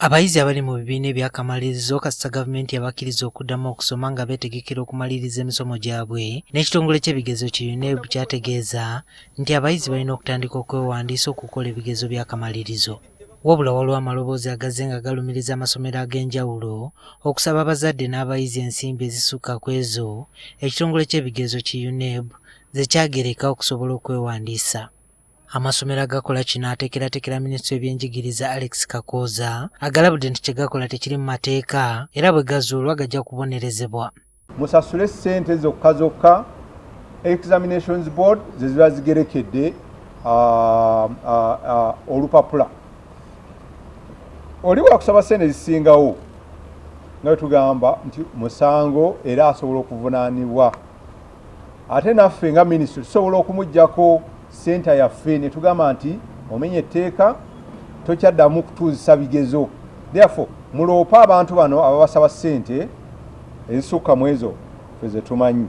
Abayizi abali mu bibiina eby'akamalirizo kasita gavumenti yabakkiriza okuddamu okusoma nga beetegekera okumaliriza emisomo gyabwe, n'ekitongole ky'ebigezo ki UNEB kyategeeza nti abayizi balina okutandika okwewandiisa okukola ebigezo by'akamalirizo. Wabula waliwo amaloboozi agazze nga galumiriza amasomero ag'enjawulo okusaba abazadde n'abayizi ensimbi ezisukka ku ezo ekitongole ky'ebigezo ki UNEB ze kyagereka okusobola okwewandiisa. Amasomero agakola kino Ateekerateekera Minisitule y'ebyenjigiriza Alex Kakooza agalabudde nti kyegakola tekiri mu mateeka era bwe gazuulwa gajja kubonerezebwa. Musasule ssente zokka zokka Examinations Board ze ziba zigerekedde olupapula. Oli wakusaba ssente zisingawo nga tugamba nti musango era asobola okuvunaanibwa. Ate naffe nga Minisitule tusobola okumuggyako senta yaffe ne tugamba nti omenye etteeka tokyaddamu kutuuzisa bigezo. Therefore muloopa abantu bano ababasaba ssente ezisukka mu ezo ffe ze tumanyi.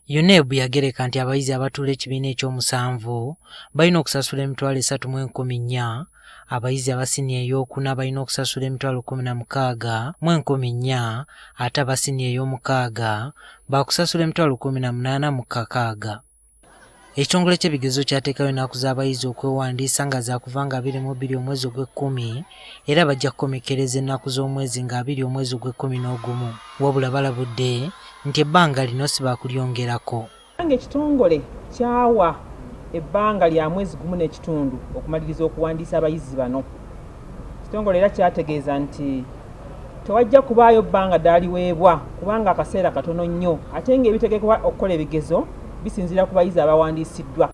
UNEB yagereka nti abayizi abatuula ekibiina ekyomusanvu balina okusasula emitwalo 3,104, abayizi abasiniya ey'okuna balina okusasula emitwalo 16,104, ate abasiniya ey'omukaaga baakusasula emitwalo 18,600. Ekitongole ky'ebigezo kyateekayo ennaku z'abayizi okwewandiisa nga zaakuva nga 22 omwezi ogw'Ekkumi era bajja kukomekkereza ennaku z'omwezi nga 2 omwezi ogw'Ekkumi-n'ogumu. Wabula balabudde nti ebbanga lino si baakulyongerako. Ekitongole kyawa ebbanga lya mwezi gumu n'ekitundu okumaliriza okuwandiisa abayizi bano. Ekitongole era kyategeeza nti tewajja kubaayo bbanga ddaliweebwa kubanga akaseera katono nnyo ate ng'ebitegekebwa okukola ebigezo bisinziira ku bayizi abawandiisiddwa.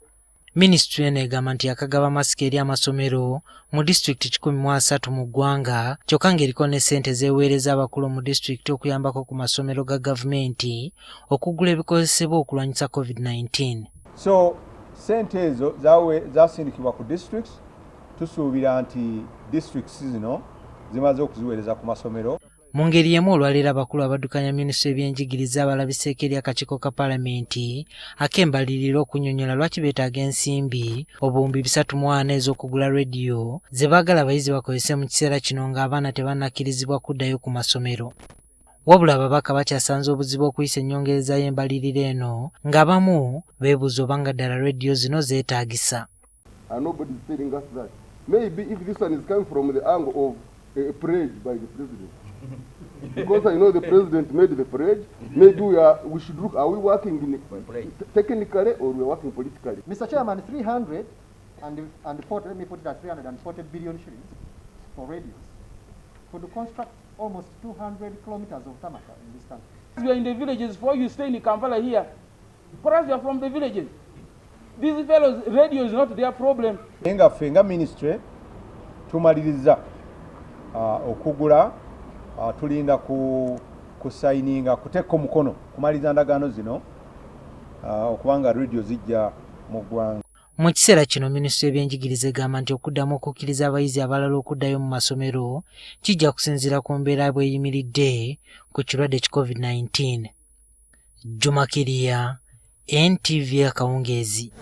Minisitule n'egamba nti yakagaba masiki eri amasomero mu disitulikiti 13 mu ggwanga kyokka ng'eriko ne ssente z'eweereza abakulu mu disitulikiti okuyambako ku masomero ga gavumenti okugula ebikozesebwa okulwanyisa COVID-19. So ssente ezo zasindikibwa ku districts. Tusuubira nti districts zino zimaze okuziweereza ku masomero. Mu ngeri y'emu olwaleero abakulu abaddukanya Minisitule y'ebyenjigiriza balabiseeko eri akakiiko ka Paalamenti ak'embalirira okunnyonnyola lwaki beetaaga ensimbi obuwumbi 340 ez'okugula rediyo ze baagala abayizi bakozese mu kiseera kino ng'abaana tebannakkirizibwa kuddayo ku masomero. Wabula ababaka bakyasanze obuzibu okuyisa ennyongereza y'embalirira eno ng'abamu beebuuza oba nga ddala rediyo zino zeetaagisa. A pledge by the president. Because I know the president made the pledge, maybe we should look, are we working technically or we are working politically? Mr. Chairman, 340, let me put it at 340 billion shillings for radios could construct almost 200 kilometers of tarmac in this country. You are in the villages, for you stay in Kampala here. For us, you are from the villages. These fellows, radio is not their problem. Fenga Ministry, tumaliriza okugula tulinda kusayininga kuteeka omukono kumaliriza ndagaano zino okubanga radio zijja mu ggwanga. Mu kiseera kino Minisitule y'ebyenjigiriza egamba nti okuddamu okukkiriza abayizi abalala okuddayo mu masomero kijja kusinziira ku mbeera bw'eyimiridde ku kirwadde ki COVID-19. Juma Kiriya, NTV Akawungeezi.